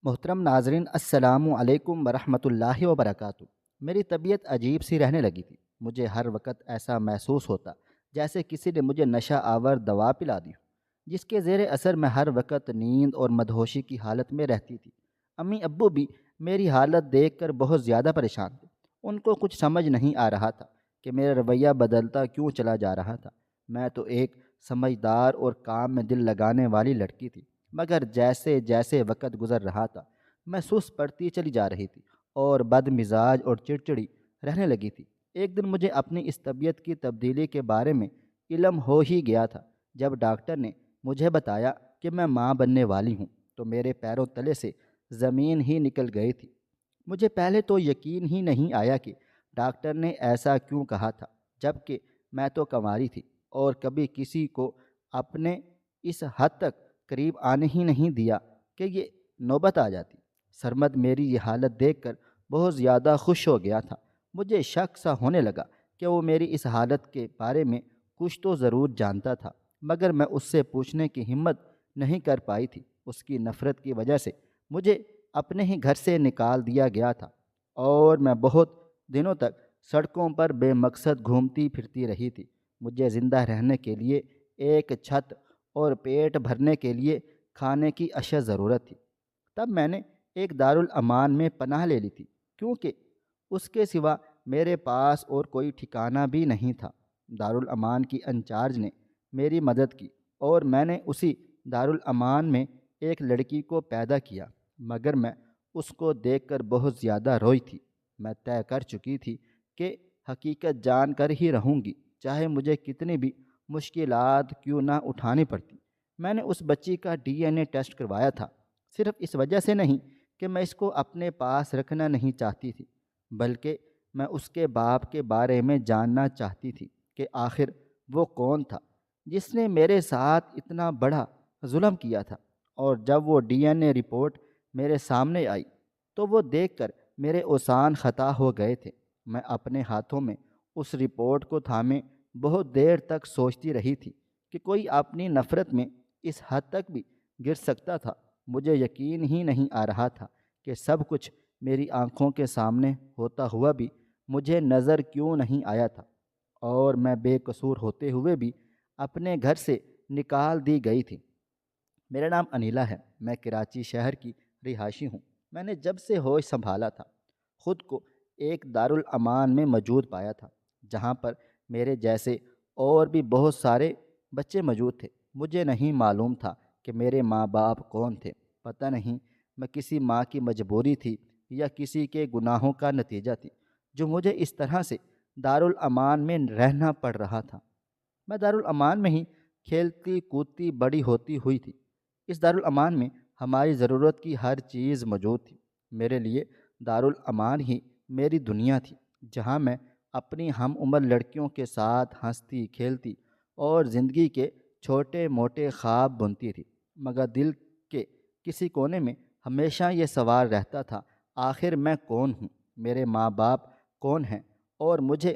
محترم ناظرین، السلام علیکم ورحمۃ اللہ وبرکاتہ۔ میری طبیعت عجیب سی رہنے لگی تھی۔ مجھے ہر وقت ایسا محسوس ہوتا جیسے کسی نے مجھے نشہ آور دوا پلا دی ہو، جس کے زیر اثر میں ہر وقت نیند اور مدہوشی کی حالت میں رہتی تھی۔ امی ابو بھی میری حالت دیکھ کر بہت زیادہ پریشان تھے۔ ان کو کچھ سمجھ نہیں آ رہا تھا کہ میرا رویہ بدلتا کیوں چلا جا رہا تھا۔ میں تو ایک سمجھدار اور کام میں دل لگانے والی لڑکی تھی، مگر جیسے جیسے وقت گزر رہا تھا میں سست پڑتی چلی جا رہی تھی اور بد مزاج اور چڑچڑی رہنے لگی تھی۔ ایک دن مجھے اپنی اس طبیعت کی تبدیلی کے بارے میں علم ہو ہی گیا تھا جب ڈاکٹر نے مجھے بتایا کہ میں ماں بننے والی ہوں، تو میرے پیروں تلے سے زمین ہی نکل گئی تھی۔ مجھے پہلے تو یقین ہی نہیں آیا کہ ڈاکٹر نے ایسا کیوں کہا تھا، جبکہ میں تو کنواری تھی اور کبھی کسی کو اپنے اس حد تک قریب آنے ہی نہیں دیا کہ یہ نوبت آ جاتی۔ سرمد میری یہ حالت دیکھ کر بہت زیادہ خوش ہو گیا تھا۔ مجھے شک سا ہونے لگا کہ وہ میری اس حالت کے بارے میں کچھ تو ضرور جانتا تھا، مگر میں اس سے پوچھنے کی ہمت نہیں کر پائی تھی۔ اس کی نفرت کی وجہ سے مجھے اپنے ہی گھر سے نکال دیا گیا تھا اور میں بہت دنوں تک سڑکوں پر بے مقصد گھومتی پھرتی رہی تھی۔ مجھے زندہ رہنے کے لیے ایک چھت اور پیٹ بھرنے کے لیے کھانے کی اشد ضرورت تھی۔ تب میں نے ایک دارالامان میں پناہ لے لی تھی، کیونکہ اس کے سوا میرے پاس اور کوئی ٹھکانہ بھی نہیں تھا۔ دارالامان کی انچارج نے میری مدد کی اور میں نے اسی دارالامان میں ایک لڑکی کو پیدا کیا، مگر میں اس کو دیکھ کر بہت زیادہ روئی تھی۔ میں طے کر چکی تھی کہ حقیقت جان کر ہی رہوں گی، چاہے مجھے کتنی بھی مشکلات کیوں نہ اٹھانی پڑتی۔ میں نے اس بچی کا DNA ٹیسٹ کروایا تھا، صرف اس وجہ سے نہیں کہ میں اس کو اپنے پاس رکھنا نہیں چاہتی تھی، بلکہ میں اس کے باپ کے بارے میں جاننا چاہتی تھی کہ آخر وہ کون تھا جس نے میرے ساتھ اتنا بڑا ظلم کیا تھا۔ اور جب وہ DNA رپورٹ میرے سامنے آئی تو وہ دیکھ کر میرے اوسان خطا ہو گئے تھے۔ میں اپنے ہاتھوں میں اس رپورٹ کو تھامے بہت دیر تک سوچتی رہی تھی کہ کوئی اپنی نفرت میں اس حد تک بھی گر سکتا تھا۔ مجھے یقین ہی نہیں آ رہا تھا کہ سب کچھ میری آنکھوں کے سامنے ہوتا ہوا بھی مجھے نظر کیوں نہیں آیا تھا، اور میں بے قصور ہوتے ہوئے بھی اپنے گھر سے نکال دی گئی تھی۔ میرا نام انیلا ہے، میں کراچی شہر کی رہائشی ہوں۔ میں نے جب سے ہوش سنبھالا تھا خود کو ایک دارالامان میں موجود پایا تھا، جہاں پر میرے جیسے اور بھی بہت سارے بچے موجود تھے۔ مجھے نہیں معلوم تھا کہ میرے ماں باپ کون تھے۔ پتہ نہیں میں کسی ماں کی مجبوری تھی یا کسی کے گناہوں کا نتیجہ تھی جو مجھے اس طرح سے دارالامان میں رہنا پڑ رہا تھا۔ میں دارالامان میں ہی کھیلتی کودتی بڑی ہوتی ہوئی تھی۔ اس دارالامان میں ہماری ضرورت کی ہر چیز موجود تھی۔ میرے لیے دارالامان ہی میری دنیا تھی، جہاں میں اپنی ہم عمر لڑکیوں کے ساتھ ہنستی کھیلتی اور زندگی کے چھوٹے موٹے خواب بنتی تھی۔ مگر دل کے کسی کونے میں ہمیشہ یہ سوال رہتا تھا، آخر میں کون ہوں، میرے ماں باپ کون ہیں، اور مجھے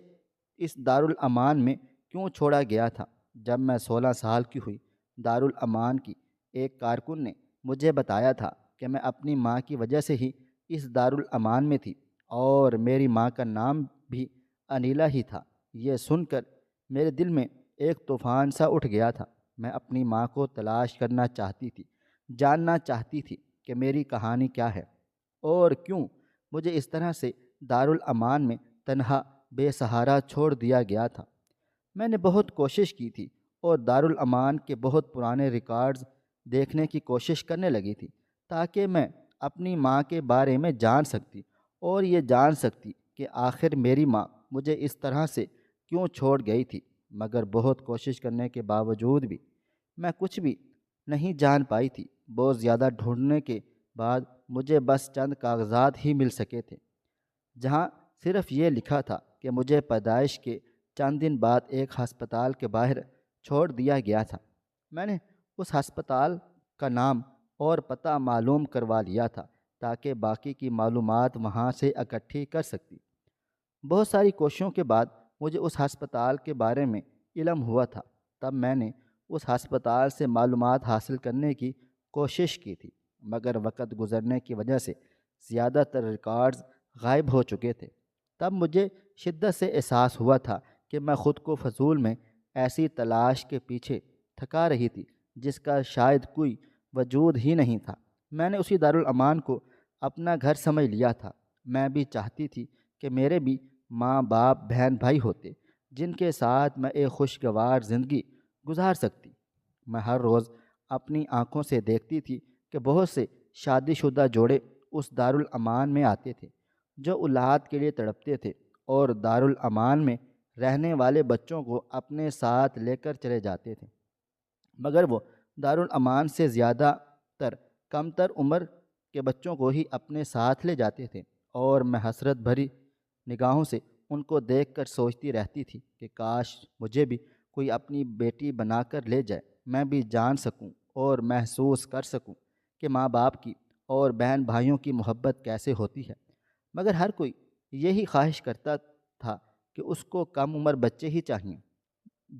اس دارالامان میں کیوں چھوڑا گیا تھا۔ جب میں 16 سال کی ہوئی، دارالامان کی ایک کارکن نے مجھے بتایا تھا کہ میں اپنی ماں کی وجہ سے ہی اس دارالامان میں تھی اور میری ماں کا نام بھی انیلا ہی تھا۔ یہ سن کر میرے دل میں ایک طوفان سا اٹھ گیا تھا۔ میں اپنی ماں کو تلاش کرنا چاہتی تھی، جاننا چاہتی تھی کہ میری کہانی کیا ہے اور کیوں مجھے اس طرح سے دارالامان میں تنہا بے سہارا چھوڑ دیا گیا تھا۔ میں نے بہت کوشش کی تھی اور دارالامان کے بہت پرانے ریکارڈز دیکھنے کی کوشش کرنے لگی تھی تاکہ میں اپنی ماں کے بارے میں جان سکتی اور یہ جان سکتی کہ آخر میری ماں مجھے اس طرح سے کیوں چھوڑ گئی تھی۔ مگر بہت کوشش کرنے کے باوجود بھی میں کچھ بھی نہیں جان پائی تھی۔ بہت زیادہ ڈھونڈنے کے بعد مجھے بس چند کاغذات ہی مل سکے تھے، جہاں صرف یہ لکھا تھا کہ مجھے پیدائش کے چند دن بعد ایک ہسپتال کے باہر چھوڑ دیا گیا تھا۔ میں نے اس ہسپتال کا نام اور پتہ معلوم کروا لیا تھا تاکہ باقی کی معلومات وہاں سے اکٹھی کر سکتی۔ بہت ساری کوششوں کے بعد مجھے اس ہسپتال کے بارے میں علم ہوا تھا۔ تب میں نے اس ہسپتال سے معلومات حاصل کرنے کی کوشش کی تھی۔ مگر وقت گزرنے کی وجہ سے زیادہ تر ریکارڈز غائب ہو چکے تھے۔ تب مجھے شدت سے احساس ہوا تھا کہ میں خود کو فضول میں ایسی تلاش کے پیچھے تھکا رہی تھی جس کا شاید کوئی وجود ہی نہیں تھا۔ میں نے اسی دارالامان کو اپنا گھر سمجھ لیا تھا۔ میں بھی چاہتی تھی کہ میرے بھی ماں باپ بہن بھائی ہوتے جن کے ساتھ میں ایک خوشگوار زندگی گزار سکتی۔ میں ہر روز اپنی آنکھوں سے دیکھتی تھی کہ بہت سے شادی شدہ جوڑے اس دارالامان میں آتے تھے جو اولاد کے لیے تڑپتے تھے، اور دارالامان میں رہنے والے بچوں کو اپنے ساتھ لے کر چلے جاتے تھے، مگر وہ دارالامان سے زیادہ تر کم تر عمر کے بچوں کو ہی اپنے ساتھ لے جاتے تھے، اور میں حسرت بھری نگاہوں سے ان کو دیکھ کر سوچتی رہتی تھی کہ کاش مجھے بھی کوئی اپنی بیٹی بنا کر لے جائے، میں بھی جان سکوں اور محسوس کر سکوں کہ ماں باپ کی اور بہن بھائیوں کی محبت کیسے ہوتی ہے۔ مگر ہر کوئی یہی خواہش کرتا تھا کہ اس کو کم عمر بچے ہی چاہئیں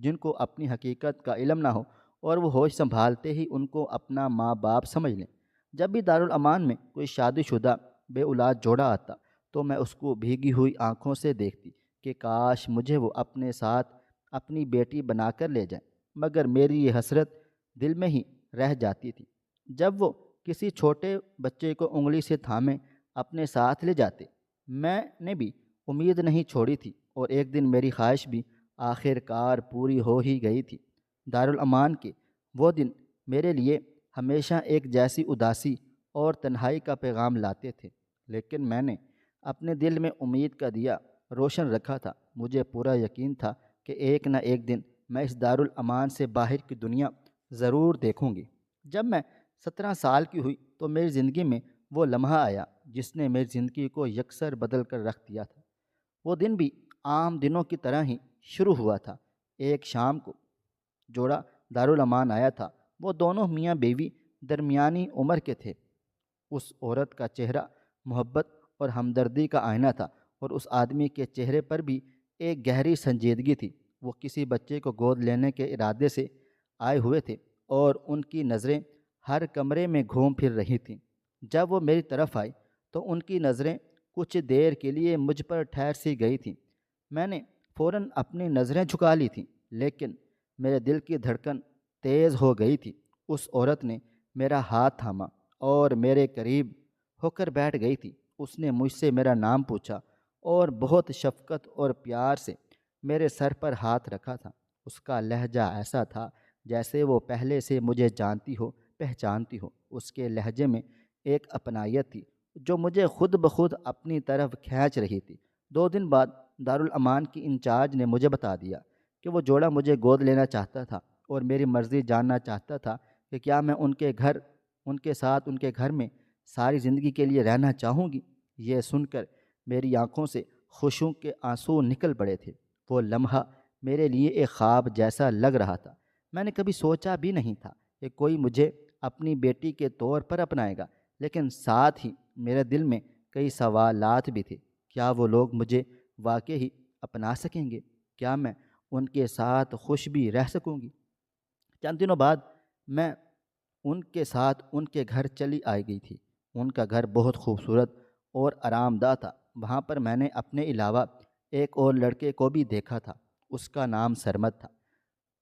جن کو اپنی حقیقت کا علم نہ ہو اور وہ ہوش سنبھالتے ہی ان کو اپنا ماں باپ سمجھ لیں۔ جب بھی دارالامان میں کوئی شادی شدہ بے اولاد جوڑا آتا تو میں اس کو بھیگی ہوئی آنکھوں سے دیکھتی کہ کاش مجھے وہ اپنے ساتھ اپنی بیٹی بنا کر لے جائیں، مگر میری یہ حسرت دل میں ہی رہ جاتی تھی۔ جب وہ کسی چھوٹے بچے کو انگلی سے تھامے اپنے ساتھ لے جاتے، میں نے بھی امید نہیں چھوڑی تھی، اور ایک دن میری خواہش بھی آخر کار پوری ہو ہی گئی تھی۔ دارالامان کے وہ دن میرے لیے ہمیشہ ایک جیسی اداسی اور تنہائی کا پیغام لاتے تھے، لیکن میں نے اپنے دل میں امید کا دیا روشن رکھا تھا۔ مجھے پورا یقین تھا کہ ایک نہ ایک دن میں اس دارالامان سے باہر کی دنیا ضرور دیکھوں گی۔ جب میں 17 سال کی ہوئی تو میری زندگی میں وہ لمحہ آیا جس نے میری زندگی کو یکسر بدل کر رکھ دیا تھا۔ وہ دن بھی عام دنوں کی طرح ہی شروع ہوا تھا۔ ایک شام کو جوڑا دارالامان آیا تھا۔ وہ دونوں میاں بیوی درمیانی عمر کے تھے۔ اس عورت کا چہرہ محبت اور ہمدردی کا آئینہ تھا، اور اس آدمی کے چہرے پر بھی ایک گہری سنجیدگی تھی۔ وہ کسی بچے کو گود لینے کے ارادے سے آئے ہوئے تھے، اور ان کی نظریں ہر کمرے میں گھوم پھر رہی تھیں۔ جب وہ میری طرف آئی تو ان کی نظریں کچھ دیر کے لیے مجھ پر ٹھہر سی گئی تھیں۔ میں نے فوراً اپنی نظریں جھکا لی تھیں، لیکن میرے دل کی دھڑکن تیز ہو گئی تھی۔ اس عورت نے میرا ہاتھ تھاما اور میرے قریب ہو کر بیٹھ گئی تھی۔ اس نے مجھ سے میرا نام پوچھا اور بہت شفقت اور پیار سے میرے سر پر ہاتھ رکھا تھا۔ اس کا لہجہ ایسا تھا جیسے وہ پہلے سے مجھے جانتی ہو، پہچانتی ہو۔ اس کے لہجے میں ایک اپنائیت تھی جو مجھے خود بخود اپنی طرف کھینچ رہی تھی۔ 2 دن بعد دارالامان کی انچارج نے مجھے بتا دیا کہ وہ جوڑا مجھے گود لینا چاہتا تھا اور میری مرضی جاننا چاہتا تھا کہ کیا میں ان کے ساتھ ان کے گھر میں ساری زندگی کے لیے رہنا چاہوں گی۔ یہ سن کر میری آنکھوں سے خوشیوں کے آنسو نکل پڑے تھے۔ وہ لمحہ میرے لیے ایک خواب جیسا لگ رہا تھا۔ میں نے کبھی سوچا بھی نہیں تھا کہ کوئی مجھے اپنی بیٹی کے طور پر اپنائے گا، لیکن ساتھ ہی میرے دل میں کئی سوالات بھی تھے۔ کیا وہ لوگ مجھے واقعی اپنا سکیں گے؟ کیا میں ان کے ساتھ خوش بھی رہ سکوں گی؟ چند دنوں بعد میں ان کے ساتھ ان کے گھر چلی آئی گئی تھی۔ ان کا گھر بہت خوبصورت اور آرام دہ تھا۔ وہاں پر میں نے اپنے علاوہ ایک اور لڑکے کو بھی دیکھا تھا۔ اس کا نام سرمد تھا،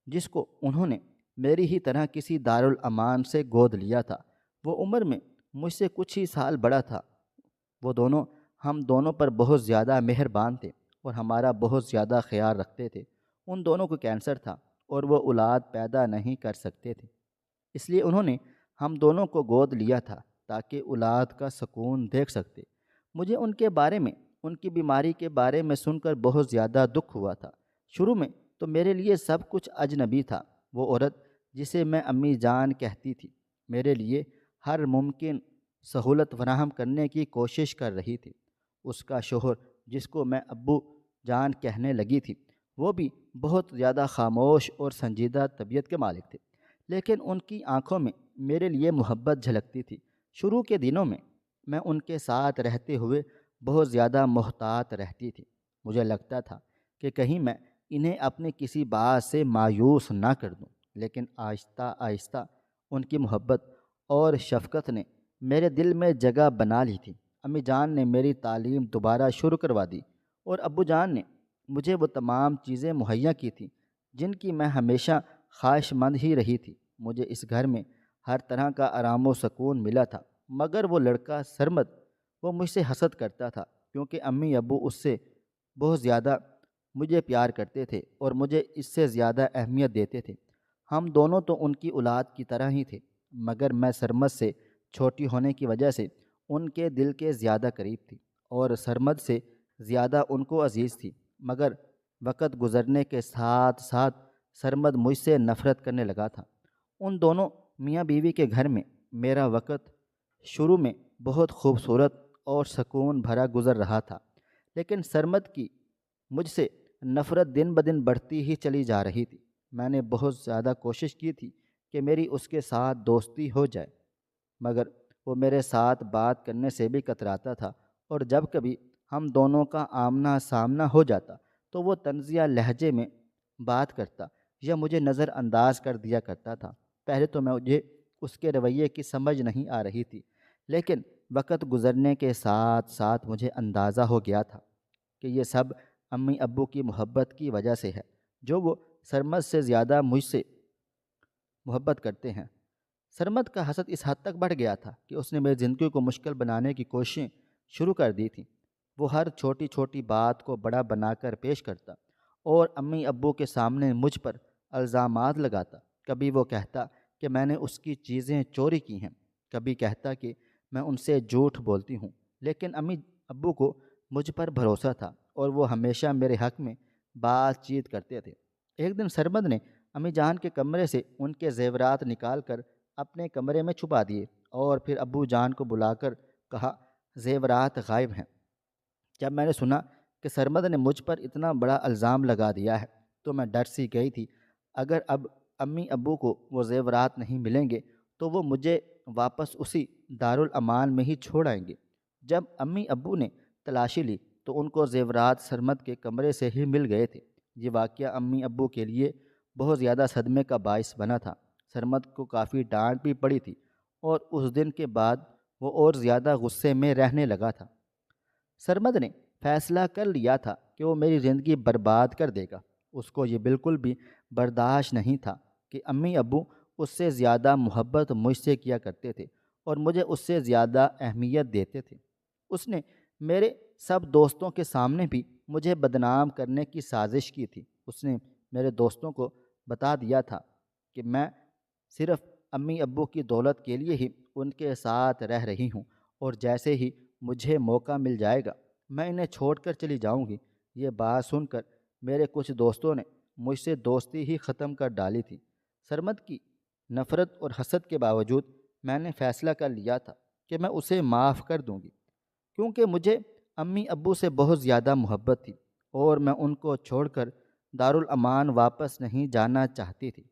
جس کو انہوں نے میری ہی طرح کسی دارالامان سے گود لیا تھا۔ وہ عمر میں مجھ سے کچھ ہی سال بڑا تھا۔ ہم دونوں پر بہت زیادہ مہربان تھے اور ہمارا بہت زیادہ خیال رکھتے تھے۔ ان دونوں کو کینسر تھا اور وہ اولاد پیدا نہیں کر سکتے تھے، اس لیے انہوں نے ہم دونوں کو گود لیا تھا تاکہ اولاد کا سکون دیکھ سکتے۔ مجھے ان کی بیماری کے بارے میں سن کر بہت زیادہ دکھ ہوا تھا۔ شروع میں تو میرے لیے سب کچھ اجنبی تھا۔ وہ عورت جسے میں امی جان کہتی تھی میرے لیے ہر ممکن سہولت فراہم کرنے کی کوشش کر رہی تھی۔ اس کا شوہر جس کو میں ابو جان کہنے لگی تھی، وہ بھی بہت زیادہ خاموش اور سنجیدہ طبیعت کے مالک تھے، لیکن ان کی آنکھوں میں میرے لیے محبت جھلکتی تھی۔ شروع کے دنوں میں ان کے ساتھ رہتے ہوئے بہت زیادہ محتاط رہتی تھی۔ مجھے لگتا تھا کہ کہیں میں انہیں اپنی کسی بات سے مایوس نہ کر دوں، لیکن آہستہ آہستہ ان کی محبت اور شفقت نے میرے دل میں جگہ بنا لی تھی۔ امی جان نے میری تعلیم دوبارہ شروع کروا دی اور ابو جان نے مجھے وہ تمام چیزیں مہیا کی تھیں جن کی میں ہمیشہ خواہش مند ہی رہی تھی۔ مجھے اس گھر میں ہر طرح کا آرام و سکون ملا تھا، مگر وہ لڑکا سرمد، وہ مجھ سے حسد کرتا تھا کیونکہ امی ابو اس سے بہت زیادہ مجھے پیار کرتے تھے اور مجھے اس سے زیادہ اہمیت دیتے تھے۔ ہم دونوں تو ان کی اولاد کی طرح ہی تھے، مگر میں سرمد سے چھوٹی ہونے کی وجہ سے ان کے دل کے زیادہ قریب تھی اور سرمد سے زیادہ ان کو عزیز تھی۔ مگر وقت گزرنے کے ساتھ ساتھ سرمد مجھ سے نفرت کرنے لگا تھا۔ ان دونوں میاں بیوی کے گھر میں میرا وقت شروع میں بہت خوبصورت اور سکون بھرا گزر رہا تھا، لیکن سرمد کی مجھ سے نفرت دن بدن بڑھتی ہی چلی جا رہی تھی۔ میں نے بہت زیادہ کوشش کی تھی کہ میری اس کے ساتھ دوستی ہو جائے، مگر وہ میرے ساتھ بات کرنے سے بھی کتراتا تھا، اور جب کبھی ہم دونوں کا آمنا سامنا ہو جاتا تو وہ طنزیہ لہجے میں بات کرتا یا مجھے نظر انداز کر دیا کرتا تھا۔ پہلے تو مجھے اس کے رویے کی سمجھ نہیں آ رہی تھی، لیکن وقت گزرنے کے ساتھ ساتھ مجھے اندازہ ہو گیا تھا کہ یہ سب امی ابو کی محبت کی وجہ سے ہے، جو وہ سرمد سے زیادہ مجھ سے محبت کرتے ہیں۔ سرمد کا حسد اس حد تک بڑھ گیا تھا کہ اس نے میری زندگی کو مشکل بنانے کی کوششیں شروع کر دی تھیں۔ وہ ہر چھوٹی چھوٹی بات کو بڑا بنا کر پیش کرتا اور امی ابو کے سامنے مجھ پر الزامات لگاتا۔ کبھی وہ کہتا کہ میں نے اس کی چیزیں چوری کی ہیں، کبھی کہتا کہ میں ان سے جھوٹ بولتی ہوں، لیکن امی ابو کو مجھ پر بھروسہ تھا اور وہ ہمیشہ میرے حق میں بات چیت کرتے تھے۔ ایک دن سرمد نے امی جان کے کمرے سے ان کے زیورات نکال کر اپنے کمرے میں چھپا دیے اور پھر ابو جان کو بلا کر کہا، زیورات غائب ہیں۔ جب میں نے سنا کہ سرمد نے مجھ پر اتنا بڑا الزام لگا دیا ہے تو میں ڈر سی گئی تھی۔ اگر اب امی ابو کو وہ زیورات نہیں ملیں گے تو وہ مجھے واپس اسی دارالامان میں ہی چھوڑ آئیں گے۔ جب امی ابو نے تلاشی لی تو ان کو زیورات سرمد کے کمرے سے ہی مل گئے تھے۔ یہ واقعہ امی ابو کے لیے بہت زیادہ صدمے کا باعث بنا تھا۔ سرمد کو کافی ڈانٹ بھی پڑی تھی اور اس دن کے بعد وہ اور زیادہ غصے میں رہنے لگا تھا۔ سرمد نے فیصلہ کر لیا تھا کہ وہ میری زندگی برباد کر دے گا۔ اس کو یہ بالکل بھی برداشت نہیں تھا کہ امی ابو اس سے زیادہ محبت مجھ سے کیا کرتے تھے اور مجھے اس سے زیادہ اہمیت دیتے تھے۔ اس نے میرے سب دوستوں کے سامنے بھی مجھے بدنام کرنے کی سازش کی تھی۔ اس نے میرے دوستوں کو بتا دیا تھا کہ میں صرف امی ابو کی دولت کے لیے ہی ان کے ساتھ رہ رہی ہوں اور جیسے ہی مجھے موقع مل جائے گا میں انہیں چھوڑ کر چلی جاؤں گی۔ یہ بات سن کر میرے کچھ دوستوں نے مجھ سے دوستی ہی ختم کر ڈالی تھی۔ سرمد کی نفرت اور حسد کے باوجود میں نے فیصلہ کر لیا تھا کہ میں اسے معاف کر دوں گی، کیونکہ مجھے امی ابو سے بہت زیادہ محبت تھی اور میں ان کو چھوڑ کر دارالامان واپس نہیں جانا چاہتی تھی۔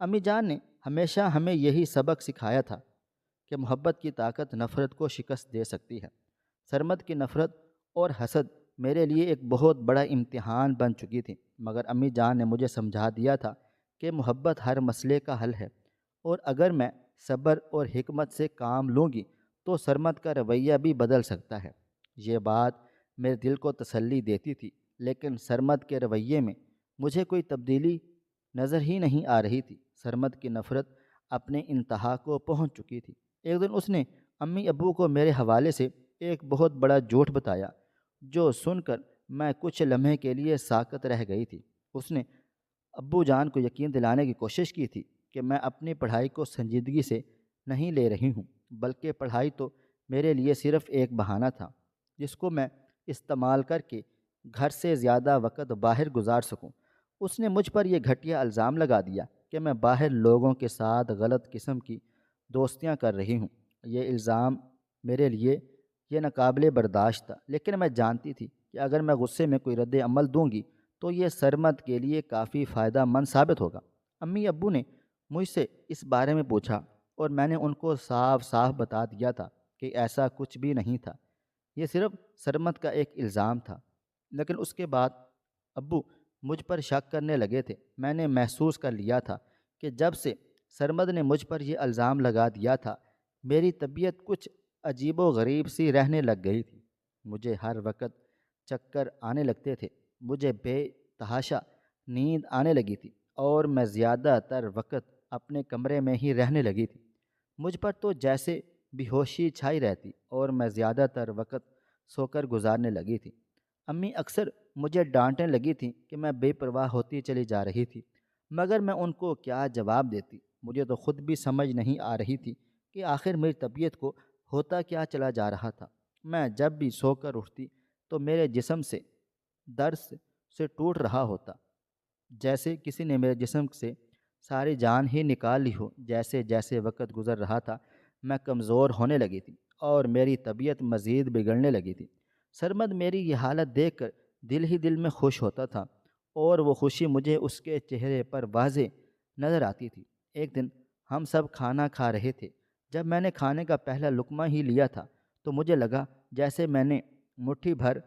امی جان نے ہمیشہ ہمیں یہی سبق سکھایا تھا کہ محبت کی طاقت نفرت کو شکست دے سکتی ہے۔ سرمد کی نفرت اور حسد میرے لیے ایک بہت بڑا امتحان بن چکی تھی، مگر امی جان نے مجھے سمجھا دیا تھا کہ محبت ہر مسئلے کا حل ہے اور اگر میں صبر اور حکمت سے کام لوں گی تو سرمد کا رویہ بھی بدل سکتا ہے۔ یہ بات میرے دل کو تسلی دیتی تھی، لیکن سرمد کے رویے میں مجھے کوئی تبدیلی نظر ہی نہیں آ رہی تھی۔ سرمد کی نفرت اپنے انتہا کو پہنچ چکی تھی۔ ایک دن اس نے امی ابو کو میرے حوالے سے ایک بہت بڑا جھوٹ بتایا جو سن کر میں کچھ لمحے کے لیے ساکت رہ گئی تھی۔ اس نے ابو جان کو یقین دلانے کی کوشش کی تھی کہ میں اپنی پڑھائی کو سنجیدگی سے نہیں لے رہی ہوں، بلکہ پڑھائی تو میرے لیے صرف ایک بہانہ تھا جس کو میں استعمال کر کے گھر سے زیادہ وقت باہر گزار سکوں۔ اس نے مجھ پر یہ گھٹیا الزام لگا دیا کہ میں باہر لوگوں کے ساتھ غلط قسم کی دوستیاں کر رہی ہوں۔ یہ الزام میرے لیے یہ ناقابل برداشت تھا، لیکن میں جانتی تھی کہ اگر میں غصے میں کوئی رد عمل دوں گی تو یہ سرمد کے لیے کافی فائدہ مند ثابت ہوگا۔ امی ابو نے مجھ سے اس بارے میں پوچھا اور میں نے ان کو صاف صاف بتا دیا تھا کہ ایسا کچھ بھی نہیں تھا، یہ صرف سرمد کا ایک الزام تھا۔ لیکن اس کے بعد ابو مجھ پر شک کرنے لگے تھے۔ میں نے محسوس کر لیا تھا کہ جب سے سرمد نے مجھ پر یہ الزام لگا دیا تھا میری طبیعت کچھ عجیب و غریب سی رہنے لگ گئی تھی۔ مجھے ہر وقت چکر آنے لگتے تھے، مجھے بے تحاشا نیند آنے لگی تھی، اور میں زیادہ تر وقت اپنے کمرے میں ہی رہنے لگی تھی۔ مجھ پر تو جیسے بے ہوشی چھائی رہتی، اور میں زیادہ تر وقت سو کر گزارنے لگی تھی۔ امی اکثر مجھے ڈانٹنے لگی تھیں کہ میں بے پرواہ ہوتی چلی جا رہی تھی، مگر میں ان کو کیا جواب دیتی؟ مجھے تو خود بھی سمجھ نہیں آ رہی تھی کہ آخر میری طبیعت کو ہوتا کیا چلا جا رہا تھا۔ میں جب بھی سو کر اٹھتی تو میرے جسم سے درد سے ٹوٹ رہا ہوتا، جیسے کسی نے میرے جسم سے ساری جان ہی نکال لی ہو۔ جیسے جیسے وقت گزر رہا تھا، میں کمزور ہونے لگی تھی، اور میری طبیعت مزید بگڑنے لگی تھی۔ سرمد میری یہ حالت دیکھ کر دل ہی دل میں خوش ہوتا تھا، اور وہ خوشی مجھے اس کے چہرے پر واضح نظر آتی تھی۔ ایک دن ہم سب کھانا کھا رہے تھے۔ جب میں نے کھانے کا پہلا لقمہ ہی لیا تھا تو مجھے لگا جیسے میں نے مٹھی بھر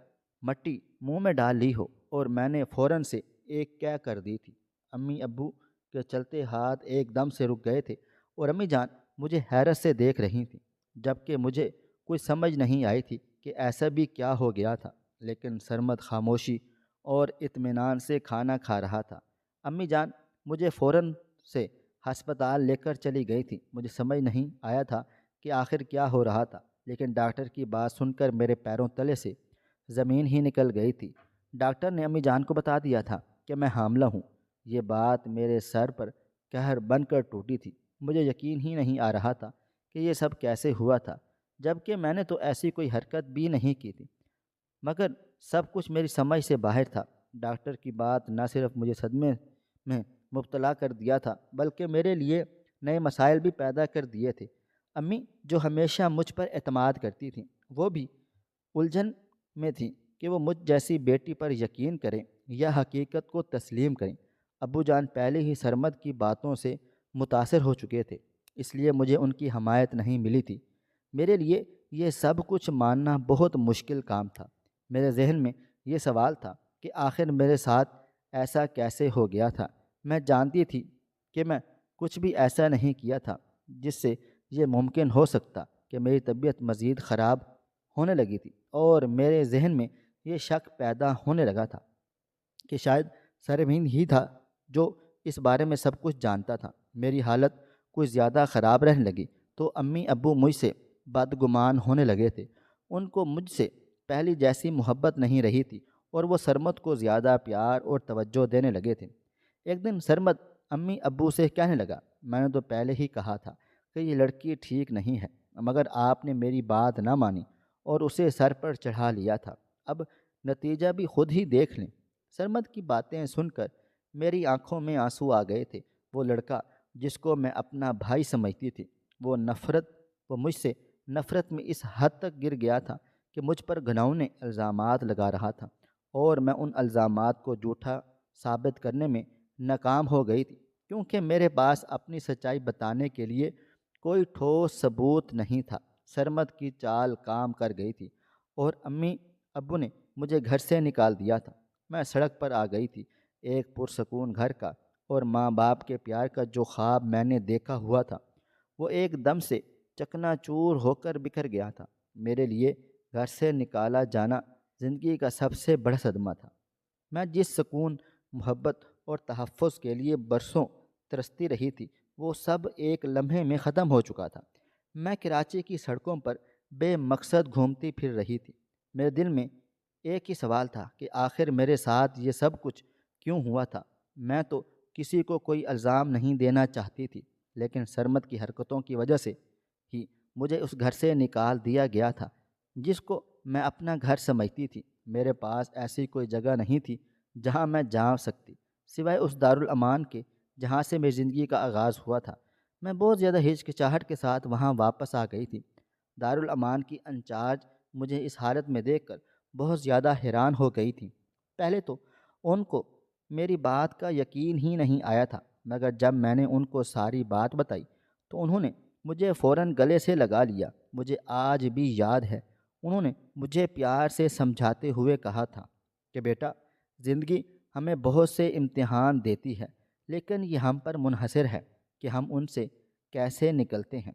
مٹی منہ میں ڈال لی ہو، اور میں نے فوراً سے ایک کیا کر دی تھی۔ امی ابو کے چلتے ہاتھ ایک دم سے رک گئے تھے، اور امی جان مجھے حیرت سے دیکھ رہی تھیں، جبکہ مجھے کوئی سمجھ نہیں آئی تھی کہ ایسا بھی کیا ہو گیا تھا۔ لیکن سرمد خاموشی اور اطمینان سے کھانا کھا رہا تھا۔ امی جان مجھے فوراً سے ہسپتال لے کر چلی گئی تھی۔ مجھے سمجھ نہیں آیا تھا کہ آخر کیا ہو رہا تھا، لیکن ڈاکٹر کی بات سن کر میرے پیروں تلے سے زمین ہی نکل گئی تھی۔ ڈاکٹر نے امی جان کو بتا دیا تھا کہ میں حاملہ ہوں۔ یہ بات میرے سر پر قہر بن کر ٹوٹی تھی۔ مجھے یقین ہی نہیں آ رہا تھا کہ یہ سب کیسے ہوا تھا، جبکہ میں نے تو ایسی کوئی حرکت بھی نہیں کی تھی، مگر سب کچھ میری سمجھ سے باہر تھا۔ ڈاکٹر کی بات نہ صرف مجھے صدمے میں مبتلا کر دیا تھا، بلکہ میرے لیے نئے مسائل بھی پیدا کر دیے تھے۔ امی جو ہمیشہ مجھ پر اعتماد کرتی تھیں، وہ بھی الجھن میں تھیں کہ وہ مجھ جیسی بیٹی پر یقین کریں یا حقیقت کو تسلیم کریں۔ ابو جان پہلے ہی سرمد کی باتوں سے متاثر ہو چکے تھے، اس لیے مجھے ان کی حمایت نہیں ملی تھی۔ میرے لیے یہ سب کچھ ماننا بہت مشکل کام تھا۔ میرے ذہن میں یہ سوال تھا کہ آخر میرے ساتھ ایسا کیسے ہو گیا تھا۔ میں جانتی تھی کہ میں کچھ بھی ایسا نہیں کیا تھا جس سے یہ ممکن ہو سکتا کہ میری طبیعت مزید خراب ہونے لگی تھی، اور میرے ذہن میں یہ شک پیدا ہونے لگا تھا کہ شاید سرمین ہی تھا جو اس بارے میں سب کچھ جانتا تھا۔ میری حالت کچھ زیادہ خراب رہنے لگی تو امی ابو مجھ سے بدگمان ہونے لگے تھے۔ ان کو مجھ سے پہلی جیسی محبت نہیں رہی تھی، اور وہ سرمد کو زیادہ پیار اور توجہ دینے لگے تھے۔ ایک دن سرمد امی ابو سے کہنے لگا، میں نے تو پہلے ہی کہا تھا کہ یہ لڑکی ٹھیک نہیں ہے، مگر آپ نے میری بات نہ مانی اور اسے سر پر چڑھا لیا تھا۔ اب نتیجہ بھی خود ہی دیکھ لیں۔ سرمد کی باتیں سن کر میری آنکھوں میں آنسو آ گئے تھے۔ وہ لڑکا جس کو میں اپنا بھائی سمجھتی تھی، وہ مجھ سے نفرت میں اس حد تک گر گیا تھا کہ مجھ پر گھناؤنے الزامات لگا رہا تھا، اور میں ان الزامات کو جھوٹا ثابت کرنے میں ناکام ہو گئی تھی، کیونکہ میرے پاس اپنی سچائی بتانے کے لیے کوئی ٹھوس ثبوت نہیں تھا۔ سرمد کی چال کام کر گئی تھی، اور امی ابو نے مجھے گھر سے نکال دیا تھا۔ میں سڑک پر آ گئی تھی، ایک پرسکون گھر کا اور ماں باپ کے پیار کا جو خواب میں نے دیکھا ہوا تھا، وہ ایک دم سے چکنا چور ہو کر بکھر گیا تھا۔ میرے لیے گھر سے نکالا جانا زندگی کا سب سے بڑا صدمہ تھا۔ میں جس سکون، محبت اور تحفظ کے لیے برسوں ترستی رہی تھی، وہ سب ایک لمحے میں ختم ہو چکا تھا۔ میں کراچی کی سڑکوں پر بے مقصد گھومتی پھر رہی تھی۔ میرے دل میں ایک ہی سوال تھا کہ آخر میرے ساتھ یہ سب کچھ کیوں ہوا تھا۔ میں تو کسی کو کوئی الزام نہیں دینا چاہتی تھی، لیکن سرمد کی حرکتوں کی وجہ سے ہی مجھے اس گھر سے نکال دیا گیا تھا جس کو میں اپنا گھر سمجھتی تھی۔ میرے پاس ایسی کوئی جگہ نہیں تھی جہاں میں جا سکتی، سوائے اس دارالامان کے جہاں سے میری زندگی کا آغاز ہوا تھا۔ میں بہت زیادہ ہچکچاہٹ کے ساتھ وہاں واپس آ گئی تھی۔ دارالامان کی انچارج مجھے اس حالت میں دیکھ کر بہت زیادہ حیران ہو گئی تھی۔ پہلے تو ان کو میری بات کا یقین ہی نہیں آیا تھا، مگر جب میں نے ان کو ساری بات بتائی تو انہوں نے مجھے فوراً گلے سے لگا لیا۔ مجھے آج بھی یاد ہے، انہوں نے مجھے پیار سے سمجھاتے ہوئے کہا تھا کہ بیٹا، زندگی ہمیں بہت سے امتحان دیتی ہے، لیکن یہ ہم پر منحصر ہے کہ ہم ان سے کیسے نکلتے ہیں۔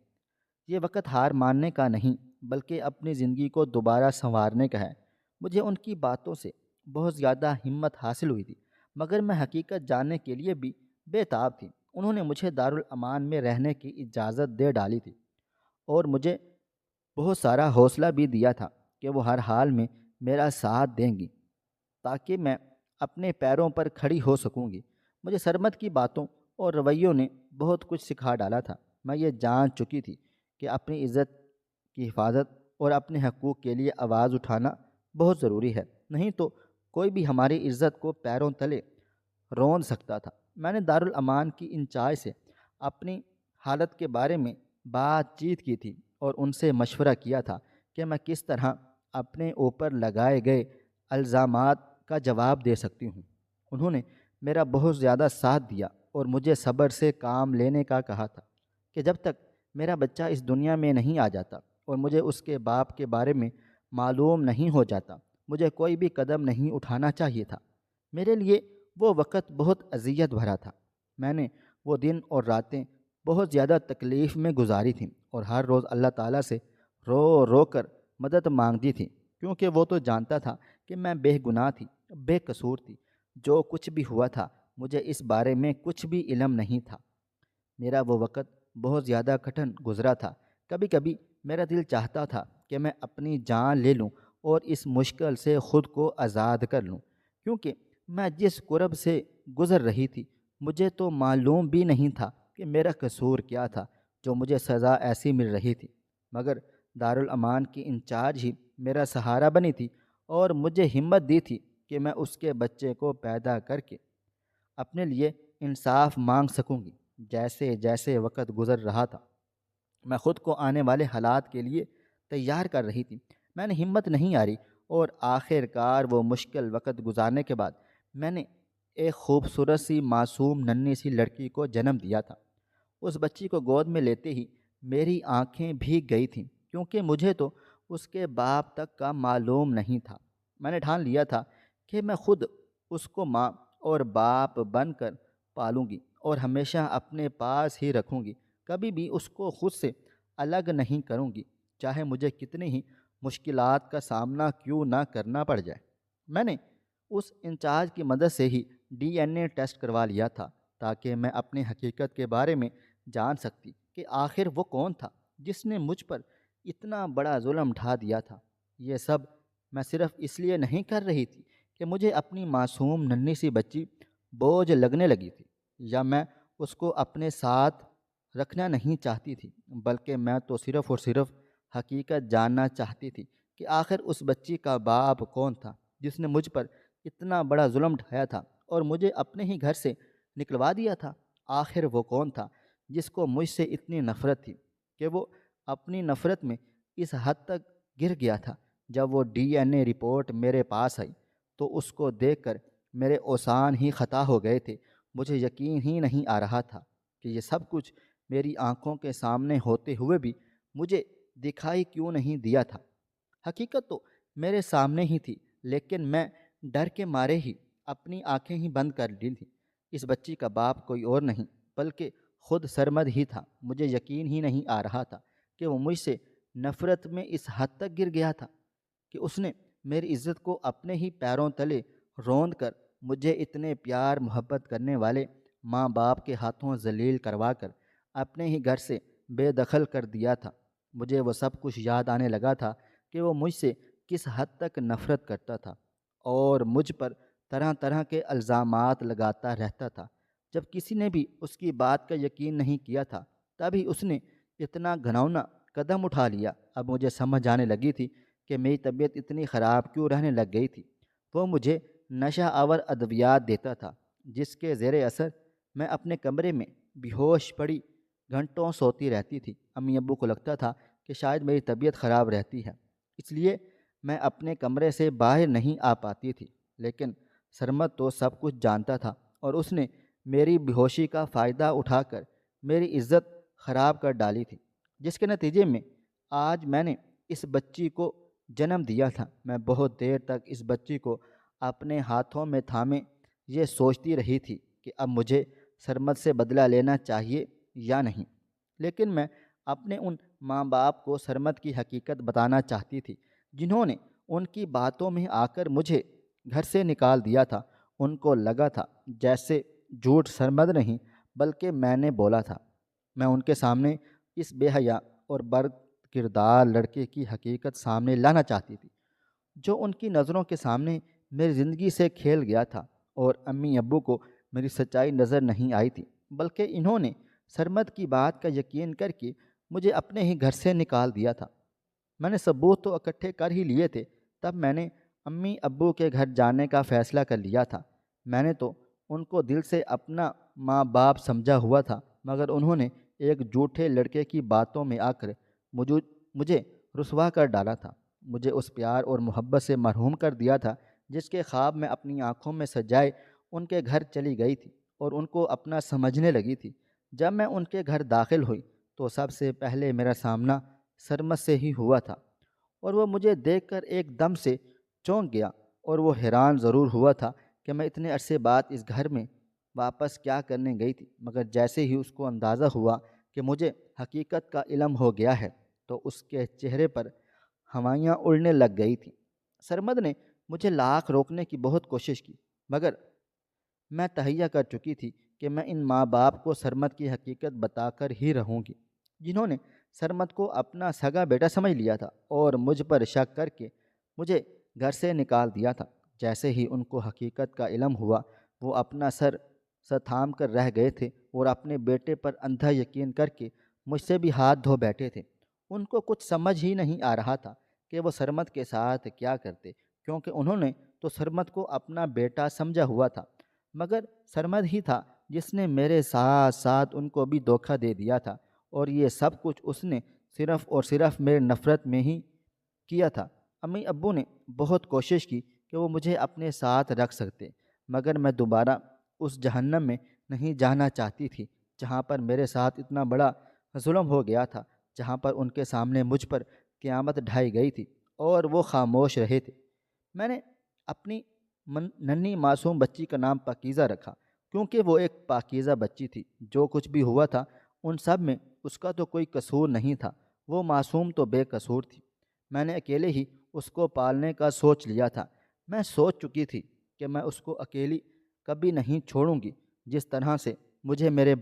یہ وقت ہار ماننے کا نہیں بلکہ اپنی زندگی کو دوبارہ سنوارنے کا ہے۔ مجھے ان کی باتوں سے بہت زیادہ ہمت حاصل ہوئی تھی، مگر میں حقیقت جاننے کے لیے بھی بے تاب تھی۔ انہوں نے مجھے دارالامان میں رہنے کی اجازت دے ڈالی تھی اور مجھے بہت سارا حوصلہ بھی دیا تھا کہ وہ ہر حال میں میرا ساتھ دیں گی تاکہ میں اپنے پیروں پر کھڑی ہو سکوں گی۔ مجھے سرمد کی باتوں اور رویوں نے بہت کچھ سکھا ڈالا تھا۔ میں یہ جان چکی تھی کہ اپنی عزت کی حفاظت اور اپنے حقوق کے لیے آواز اٹھانا بہت ضروری ہے، نہیں تو کوئی بھی ہماری عزت کو پیروں تلے رون سکتا تھا۔ میں نے دارالامان کی انچارج سے اپنی حالت کے بارے میں بات چیت کی تھی اور ان سے مشورہ کیا تھا کہ میں کس طرح اپنے اوپر لگائے گئے الزامات کا جواب دے سکتی ہوں۔ انہوں نے میرا بہت زیادہ ساتھ دیا اور مجھے صبر سے کام لینے کا کہا تھا کہ جب تک میرا بچہ اس دنیا میں نہیں آ جاتا اور مجھے اس کے باپ کے بارے میں معلوم نہیں ہو جاتا، مجھے کوئی بھی قدم نہیں اٹھانا چاہیے تھا۔ میرے لیے وہ وقت بہت اذیت بھرا تھا۔ میں نے وہ دن اور راتیں بہت زیادہ تکلیف میں گزاری تھیں اور ہر روز اللہ تعالیٰ سے رو رو کر مدد مانگتی تھی، کیونکہ وہ تو جانتا تھا کہ میں بے گناہ تھی، بے قصور تھی۔ جو کچھ بھی ہوا تھا مجھے اس بارے میں کچھ بھی علم نہیں تھا۔ میرا وہ وقت بہت زیادہ کٹھن گزرا تھا۔ کبھی کبھی میرا دل چاہتا تھا کہ میں اپنی جان لے لوں اور اس مشکل سے خود کو آزاد کر لوں، کیونکہ میں جس کرب سے گزر رہی تھی مجھے تو معلوم بھی نہیں تھا کہ میرا قصور کیا تھا جو مجھے سزا ایسی مل رہی تھی۔ مگر دارالامان کی انچارج ہی میرا سہارا بنی تھی اور مجھے ہمت دی تھی کہ میں اس کے بچے کو پیدا کر کے اپنے لیے انصاف مانگ سکوں گی۔ جیسے جیسے وقت گزر رہا تھا میں خود کو آنے والے حالات کے لیے تیار کر رہی تھی۔ میں نے ہمت نہیں ہاری اور آخر کار وہ مشکل وقت گزارنے کے بعد میں نے ایک خوبصورت سی معصوم ننھی سی لڑکی کو جنم دیا تھا۔ اس بچی کو گود میں لیتے ہی میری آنکھیں بھیگ گئی تھیں، کیونکہ مجھے تو اس کے باپ تک کا معلوم نہیں تھا۔ میں نے ٹھان لیا تھا کہ میں خود اس کو ماں اور باپ بن کر پالوں گی اور ہمیشہ اپنے پاس ہی رکھوں گی، کبھی بھی اس کو خود سے الگ نہیں کروں گی، چاہے مجھے کتنی ہی مشکلات کا سامنا کیوں نہ کرنا پڑ جائے۔ میں نے اس انچارج کی مدد سے ہی DNA ٹیسٹ کروا لیا تھا تاکہ میں اپنی حقیقت کے بارے میں جان سکتی کہ آخر وہ کون تھا جس نے مجھ پر اتنا بڑا ظلم ڈھا دیا تھا۔ یہ سب میں صرف اس لیے نہیں کر رہی تھی کہ مجھے اپنی معصوم ننھی سی بچی بوجھ لگنے لگی تھی یا میں اس کو اپنے ساتھ رکھنا نہیں چاہتی تھی، بلکہ میں تو صرف اور صرف حقیقت جاننا چاہتی تھی کہ آخر اس بچی کا باپ کون تھا جس نے مجھ پر اتنا بڑا ظلم ڈھایا تھا اور مجھے اپنے ہی گھر سے نکلوا دیا تھا۔ آخر وہ کون تھا جس کو مجھ سے اتنی نفرت تھی کہ وہ اپنی نفرت میں اس حد تک گر گیا تھا۔ جب وہ DNA رپورٹ میرے پاس آئی تو اس کو دیکھ کر میرے اوسان ہی خطا ہو گئے تھے۔ مجھے یقین ہی نہیں آ رہا تھا کہ یہ سب کچھ میری آنکھوں کے سامنے ہوتے ہوئے بھی مجھے دکھائی کیوں نہیں دیا تھا۔ حقیقت تو میرے سامنے ہی تھی، لیکن میں ڈر کے مارے ہی اپنی آنکھیں ہی بند کر لی تھی۔ اس بچی کا باپ کوئی اور نہیں بلکہ خود سرمد ہی تھا۔ مجھے یقین ہی نہیں آ رہا تھا کہ وہ مجھ سے نفرت میں اس حد تک گر گیا تھا کہ اس نے میری عزت کو اپنے ہی پیروں تلے روند کر مجھے اتنے پیار محبت کرنے والے ماں باپ کے ہاتھوں ذلیل کروا کر اپنے ہی گھر سے بے دخل کر دیا تھا۔ مجھے وہ سب کچھ یاد آنے لگا تھا کہ وہ مجھ سے کس حد تک نفرت کرتا تھا اور مجھ پر طرح طرح کے الزامات لگاتا رہتا تھا۔ جب کسی نے بھی اس کی بات کا یقین نہیں کیا تھا تبھی اس نے اتنا گھناؤنا قدم اٹھا لیا۔ اب مجھے سمجھ آنے لگی تھی کہ میری طبیعت اتنی خراب کیوں رہنے لگ گئی تھی۔ وہ مجھے نشہ آور ادویات دیتا تھا جس کے زیر اثر میں اپنے کمرے میں بے ہوش پڑی گھنٹوں سوتی رہتی تھی۔ امی ابو کو لگتا تھا کہ شاید میری طبیعت خراب رہتی ہے، اس لیے میں اپنے کمرے سے باہر نہیں آ پاتی تھی، لیکن سرمد تو سب کچھ جانتا تھا اور اس نے میری بے ہوشی کا فائدہ اٹھا کر میری عزت خراب کر ڈالی تھی، جس کے نتیجے میں آج میں نے اس بچی کو جنم دیا تھا۔ میں بہت دیر تک اس بچی کو اپنے ہاتھوں میں تھامے یہ سوچتی رہی تھی کہ اب مجھے سرمد سے بدلہ لینا چاہیے یا نہیں، لیکن میں اپنے ان ماں باپ کو سرمد کی حقیقت بتانا چاہتی تھی، جنہوں نے ان کی باتوں میں آ کر مجھے گھر سے نکال دیا تھا۔ ان کو لگا تھا جیسے جھوٹ سرمد نہیں بلکہ میں نے بولا تھا۔ میں ان کے سامنے اس بے حیا اور بد کردار لڑکے کی حقیقت سامنے لانا چاہتی تھی، جو ان کی نظروں کے سامنے میری زندگی سے کھیل گیا تھا۔ اور امی ابو کو میری سچائی نظر نہیں آئی تھی، بلکہ انہوں نے سرمد کی بات کا یقین کر کے مجھے اپنے ہی گھر سے نکال دیا تھا۔ میں نے ثبوت تو اکٹھے کر ہی لیے تھے، تب میں نے امی ابو کے گھر جانے کا فیصلہ کر لیا تھا۔ میں نے تو ان کو دل سے اپنا ماں باپ سمجھا ہوا تھا، مگر انہوں نے ایک جھوٹے لڑکے کی باتوں میں آ کر مجھے رسوا کر ڈالا تھا، مجھے اس پیار اور محبت سے محروم کر دیا تھا جس کے خواب میں اپنی آنکھوں میں سجائے ان کے گھر چلی گئی تھی اور ان کو اپنا سمجھنے لگی تھی۔ جب میں ان کے گھر داخل ہوئی تو سب سے پہلے میرا سامنا سرمد سے ہی ہوا تھا، اور وہ مجھے دیکھ کر ایک دم سے چونک گیا، اور وہ حیران ضرور ہوا تھا کہ میں اتنے عرصے بعد اس گھر میں واپس کیا کرنے گئی تھی، مگر جیسے ہی اس کو اندازہ ہوا کہ مجھے حقیقت کا علم ہو گیا ہے تو اس کے چہرے پر ہوائیاں اڑنے لگ گئی تھیں۔ سرمد نے مجھے لاکھ روکنے کی بہت کوشش کی، مگر میں تہیہ کر چکی تھی کہ میں ان ماں باپ کو سرمد کی حقیقت بتا کر ہی رہوں گی، جنہوں نے سرمد کو اپنا سگا بیٹا سمجھ لیا تھا اور مجھ پر شک کر کے مجھے گھر سے نکال دیا تھا۔ جیسے ہی ان کو حقیقت کا علم ہوا، وہ اپنا سر تھام کر رہ گئے تھے اور اپنے بیٹے پر اندھا یقین کر کے مجھ سے بھی ہاتھ دھو بیٹھے تھے۔ ان کو کچھ سمجھ ہی نہیں آ رہا تھا کہ وہ سرمد کے ساتھ کیا کرتے، کیونکہ انہوں نے تو سرمد کو اپنا بیٹا سمجھا ہوا تھا، مگر سرمد ہی تھا جس نے میرے ساتھ ساتھ ان کو بھی دھوکہ دے دیا تھا، اور یہ سب کچھ اس نے صرف اور صرف میرے نفرت میں ہی کیا تھا۔ امی ابو نے بہت کوشش کی کہ وہ مجھے اپنے ساتھ رکھ سکتے، مگر میں دوبارہ اس جہنم میں نہیں جانا چاہتی تھی جہاں پر میرے ساتھ اتنا بڑا ظلم ہو گیا تھا، جہاں پر ان کے سامنے مجھ پر قیامت ڈھائی گئی تھی اور وہ خاموش رہے تھے۔ میں نے اپنی ننھی معصوم بچی کا نام پاکیزہ رکھا، کیونکہ وہ ایک پاکیزہ بچی تھی۔ جو کچھ بھی ہوا تھا ان سب میں اس کا تو کوئی قصور نہیں تھا، وہ معصوم تو بے قصور تھی۔ میں نے اکیلے ہی اس کو پالنے کا سوچ لیا تھا۔ میں سوچ چکی تھی کہ میں اس کو اکیلی کبھی نہیں چھوڑوں گی، جس طرح سے مجھے میرے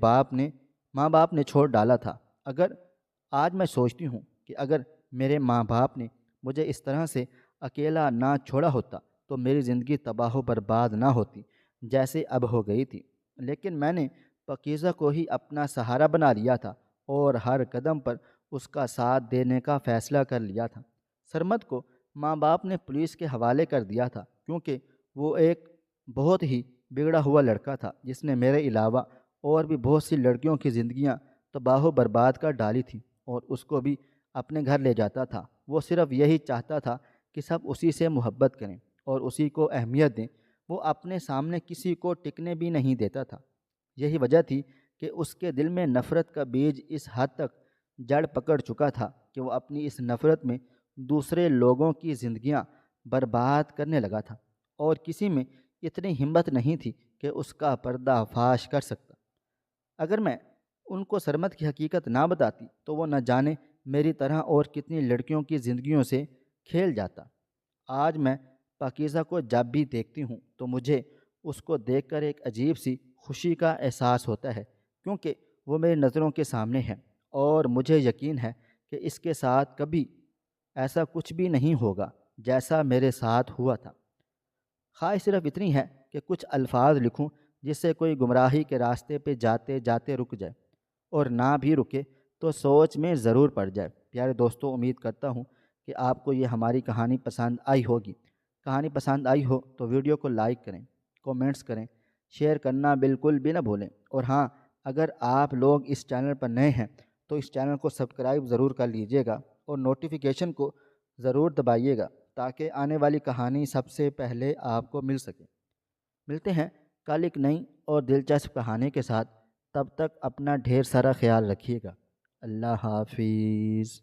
ماں باپ نے چھوڑ ڈالا تھا۔ اگر آج میں سوچتی ہوں کہ اگر میرے ماں باپ نے مجھے اس طرح سے اکیلا نہ چھوڑا ہوتا تو میری زندگی تباہ و برباد نہ ہوتی جیسے اب ہو گئی تھی، لیکن میں نے پاکیزہ کو ہی اپنا سہارا بنا لیا تھا اور ہر قدم پر اس کا ساتھ دینے کا فیصلہ کر لیا تھا۔ سرمد کو ماں باپ نے پولیس کے حوالے کر دیا تھا، کیونکہ وہ ایک بہت ہی بگڑا ہوا لڑکا تھا جس نے میرے علاوہ اور بھی بہت سی لڑکیوں کی زندگیاں تباہ و برباد کر ڈالی تھیں، اور اس کو بھی اپنے گھر لے جاتا تھا۔ وہ صرف یہی چاہتا تھا کہ سب اسی سے محبت کریں اور اسی کو اہمیت دیں۔ وہ اپنے سامنے کسی کو ٹکنے بھی نہیں دیتا تھا۔ یہی وجہ تھی کہ اس کے دل میں نفرت کا بیج اس حد تک جڑ پکڑ چکا تھا کہ وہ اپنی اس نفرت میں دوسرے لوگوں کی زندگیاں برباد کرنے لگا تھا، اور کسی میں اتنی ہمت نہیں تھی کہ اس کا پردہ فاش کر سکتا۔ اگر میں ان کو سرمد کی حقیقت نہ بتاتی تو وہ نہ جانے میری طرح اور کتنی لڑکیوں کی زندگیوں سے کھیل جاتا۔ آج میں پاکیزہ کو جب بھی دیکھتی ہوں تو مجھے اس کو دیکھ کر ایک عجیب سی خوشی کا احساس ہوتا ہے، کیونکہ وہ میری نظروں کے سامنے ہے، اور مجھے یقین ہے کہ اس کے ساتھ کبھی ایسا کچھ بھی نہیں ہوگا جیسا میرے ساتھ ہوا تھا۔ خواہش صرف اتنی ہے کہ کچھ الفاظ لکھوں جس سے کوئی گمراہی کے راستے پہ جاتے جاتے رک جائے، اور نہ بھی رکے تو سوچ میں ضرور پڑ جائے۔ پیارے دوستوں، امید کرتا ہوں کہ آپ کو یہ ہماری کہانی پسند آئی ہوگی۔ کہانی پسند آئی ہو تو ویڈیو کو لائک کریں، کومنٹس کریں، شیئر کرنا بالکل بھی نہ بھولیں، اور ہاں، اگر آپ لوگ اس چینل پر نئے ہیں تو اس چینل کو سبسکرائب ضرور کر لیجئے گا اور نوٹیفیکیشن کو ضرور دبائیے گا تاکہ آنے والی کہانی سب سے پہلے آپ کو مل سکے۔ ملتے ہیں کل ایک نئی اور دلچسپ کہانی کے ساتھ، تب تک اپنا ڈھیر سارا خیال رکھیے گا۔ اللہ حافظ۔